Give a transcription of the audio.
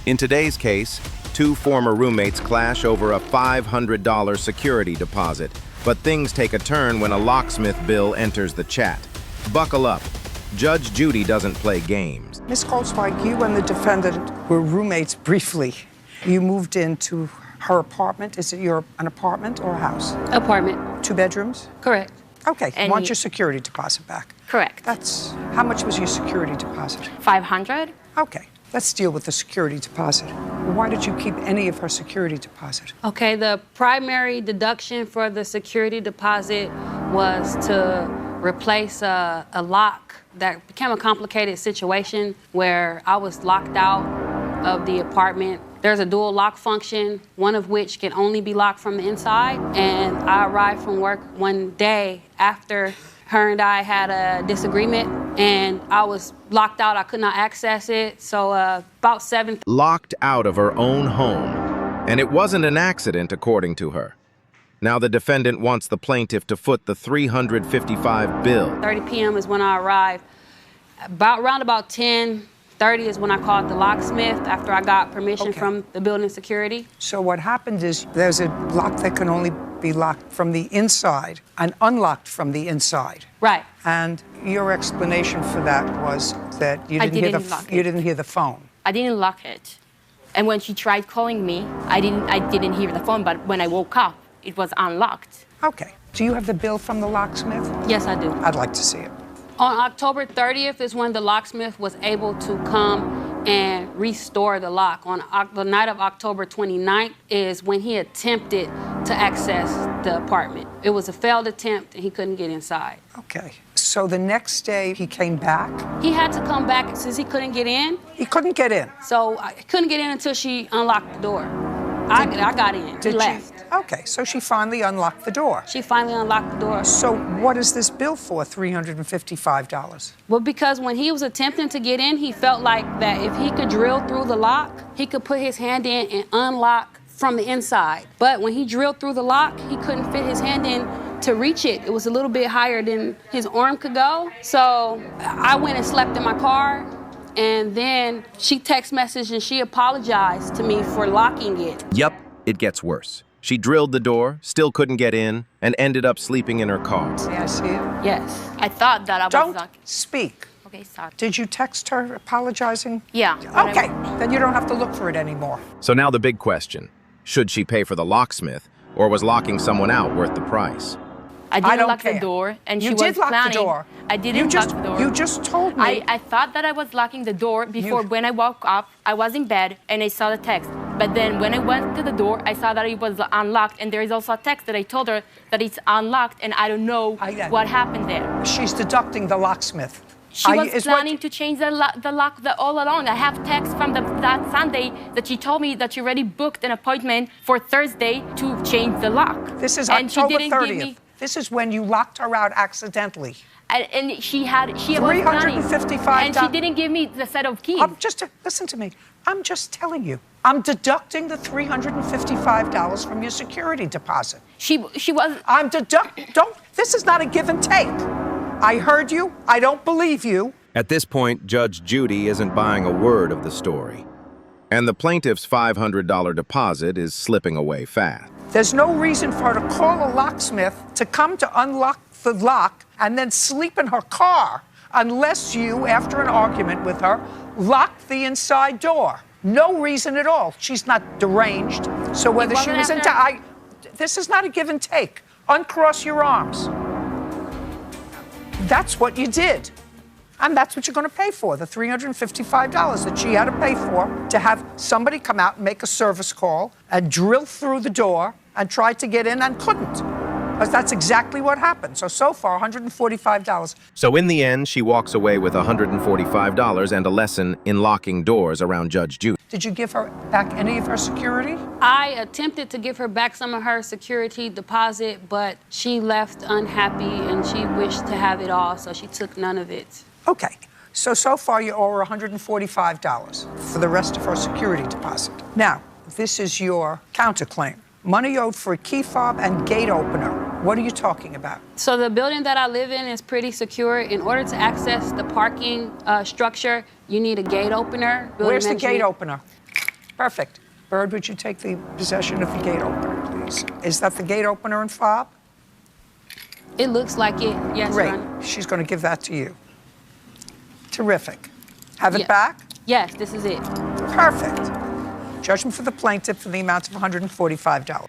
In today's case, two former roommates clash over a $500 security deposit, but things take a turn when a locksmith bill enters the chat. Buckle up. Judge Judy doesn't play games. Ms. Goldswag, you and the defendant were roommates briefly. You moved into her apartment. Is it an apartment or a house? Apartment. 2 bedrooms? Correct. Okay, you want your security deposit back. Correct. How much was your security deposit? $500. Okay, let's deal with the security deposit. Why did you keep any of her security deposit? Okay, the primary deduction for the security deposit was to replace a lock. That became a complicated situation where I was locked out of the apartment. There's a dual lock function, one of which can only be locked from the inside. And I arrived from work one day after her and I had a disagreement, and I was locked out. I could not access it. So about 7. Locked out of her own home. And it wasn't an accident, according to her. Now the defendant wants the plaintiff to foot the $355 bill. 30 p.m. is when I arrived. Around 10:30 is when I called the locksmith after I got permission from the building security. So what happened is there's a lock that can only be locked from the inside and unlocked from the inside. Right. And your explanation for that was that you didn't hear the phone. I didn't lock it. And when she tried calling me, I didn't hear the phone, but when I woke up, it was unlocked. Okay. Do you have the bill from the locksmith? Yes, I do. I'd like to see it. On October 30th is when the locksmith was able to come and restore the lock. On the night of October 29th is when he attempted to access the apartment. It was a failed attempt and he couldn't get inside. Okay. So the next day he came back? He had to come back since he couldn't get in. He couldn't get in? So I couldn't get in until she unlocked the door. I got in. He left. Okay, so she finally unlocked the door. She finally unlocked the door. So what is this bill for, $355? Well, because when he was attempting to get in, he felt like that if he could drill through the lock, he could put his hand in and unlock from the inside. But when he drilled through the lock, he couldn't fit his hand in to reach it. It was a little bit higher than his arm could go. So I went and slept in my car. And then she text messaged and she apologized to me for locking it. Yup, it gets worse. She drilled the door, still couldn't get in, and ended up sleeping in her car. May I see it? Yes. I thought that I was Don't locked. speak. Okay, sorry. Did you text her apologizing? Yeah. Okay, then you don't have to look for it anymore. So now the big question. Should she pay for the locksmith, or was locking someone out worth the price? I didn't lock the door, and she was planning. You did lock the door. I didn't lock the door. You just told me. I thought that I was locking the door before. When I woke up, I was in bed, and I saw the text. But then when I went to the door, I saw that it was unlocked, and there is also a text that I told her that it's unlocked, and I don't know what happened there. She's deducting the locksmith. She was planning to change the lock all along. I have text from that Sunday that she told me that she already booked an appointment for Thursday to change the lock. This is and October she didn't 30th. Give me, this is when you locked her out accidentally. And she was $355. And she didn't give me the set of keys. Listen to me. I'm just telling you. I'm deducting the $355 from your security deposit. She was. This is not a give and take. I heard you. I don't believe you. At this point, Judge Judy isn't buying a word of the story. And the plaintiff's $500 deposit is slipping away fast. There's no reason for her to call a locksmith to come to unlock the lock and then sleep in her car unless you, after an argument with her, locked the inside door. No reason at all. She's not deranged. So whether she was this is not a give and take. Uncross your arms. That's what you did. And that's what you're going to pay for, the $355 that she had to pay for to have somebody come out and make a service call and drill through the door and try to get in and couldn't. Because that's exactly what happened. So far, $145. So in the end, she walks away with $145 and a lesson in locking doors around Judge Judy. Did you give her back any of her security? I attempted to give her back some of her security deposit, but she left unhappy and she wished to have it all, so she took none of it. Okay. So far you owe her $145 for the rest of her security deposit. Now, this is your counterclaim. Money owed for a key fob and gate opener. What are you talking about? So the building that I live in is pretty secure. In order to access the parking structure, you need a gate opener. Where's the gate opener? Perfect. Bird, would you take the possession of the gate opener, please? Is that the gate opener and fob? It looks like it, yes, Great. Your Honor. She's going to give that to you. Terrific. Have it Yeah. back? Yes, this is it. Perfect. Judgment for the plaintiff for the amount of $145.